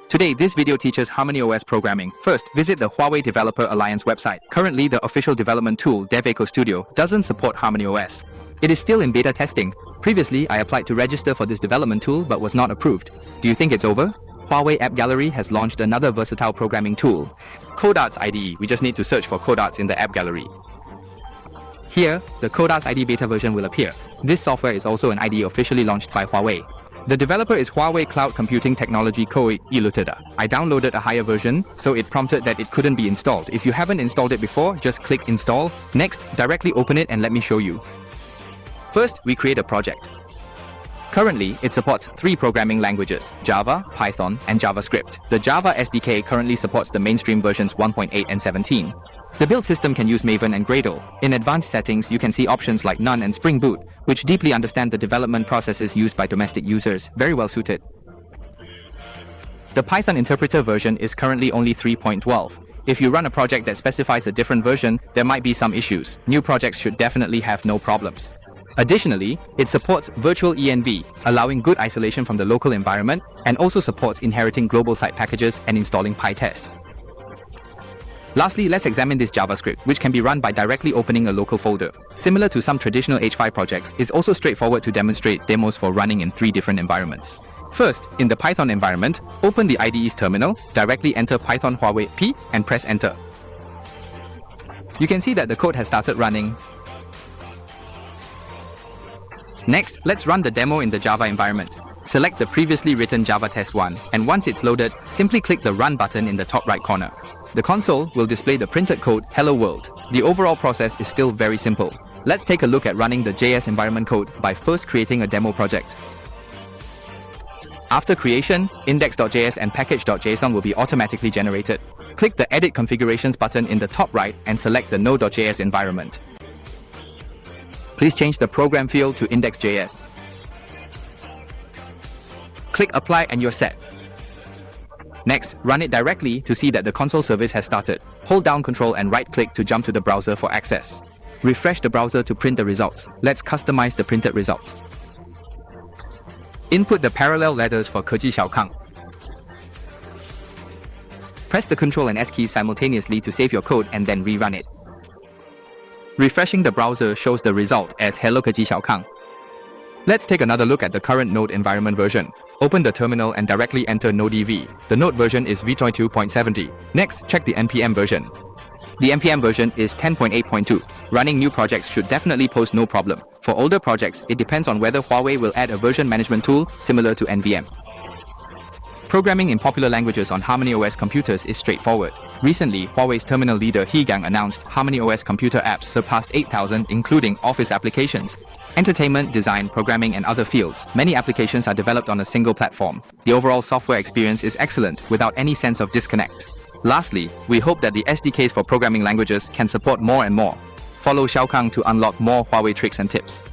Today, this video teaches HarmonyOS programming. First, visit the Huawei Developer Alliance website. Currently, the official development tool, DevEco Studio, doesn't support HarmonyOS. It is still in beta testing. Previously, I applied to register for this development tool but was not approved. Do you think it's over? Huawei App Gallery has launched another versatile programming tool, CodeArts IDE. We just need to search for CodeArts in the App Gallery. Here, the CodeArts IDE beta version will appear. This software is also an IDE officially launched by Huawei. The developer is Huawei Cloud Computing Technology Co. Ltd. I downloaded a higher version, so it prompted that it couldn't be installed. If you haven't installed it before, just click Install. Next, directly open it and let me show you. First, we create a project. Currently, it supports 3 programming languages: Java, Python, and JavaScript. The Java SDK currently supports the mainstream versions 1.8 and 17. The build system can use Maven and Gradle. In advanced settings, you can see options like None and Spring Boot, which deeply understand the development processes used by domestic users. Very well suited. The Python interpreter version is currently only 3.12. If you run a project that specifies a different version, there might be some issues. New projects should definitely have no problems. Additionally, it supports virtual env, allowing good isolation from the local environment, and also supports inheriting global site packages and installing PyTest. Lastly, let's examine this JavaScript, which can be run by directly opening a local folder. Similar to some traditional H5 projects, it's also straightforward to demonstrate demos for running in 3 different environments. First, in the Python environment, open the IDE's terminal, directly enter Python Huawei P, and press enter. You can see that the code has started running. Next, let's run the demo in the Java environment. Select the previously written Java test 1, and once it's loaded, simply click the Run button in the top right corner. The console will display the printed code Hello World. The overall process is still very simple. Let's take a look at running the JS environment code by first creating a demo project. After creation, index.js and package.json will be automatically generated. Click the Edit Configurations button in the top right and select the node.js environment. Please change the program field to index.js. Click Apply and you're set. Next, run it directly to see that the console service has started. Hold down Ctrl and right-click to jump to the browser for access. Refresh the browser to print the results. Let's customize the printed results. Input the parallel letters for Keji Xiaokang. Press the Ctrl and S keys simultaneously to save your code and then rerun it. Refreshing the browser shows the result as Hello Keji Xiaokang. Let's take another look at the current Node environment version. Open the terminal and directly enter nodejs. The Node version is v22.70. Next, check the NPM version. The NPM version is 10.8.2. Running new projects should definitely pose no problem. For older projects, it depends on whether Huawei will add a version management tool similar to NVM. Programming in popular languages on HarmonyOS computers is straightforward. Recently, Huawei's terminal leader Hegang announced HarmonyOS computer apps surpassed 8,000, including Office applications, entertainment, design, programming, and other fields. Many applications are developed on a single platform. The overall software experience is excellent, without any sense of disconnect. Lastly, we hope that the SDKs for programming languages can support more and more. Follow Xiaokang to unlock more Huawei tricks and tips.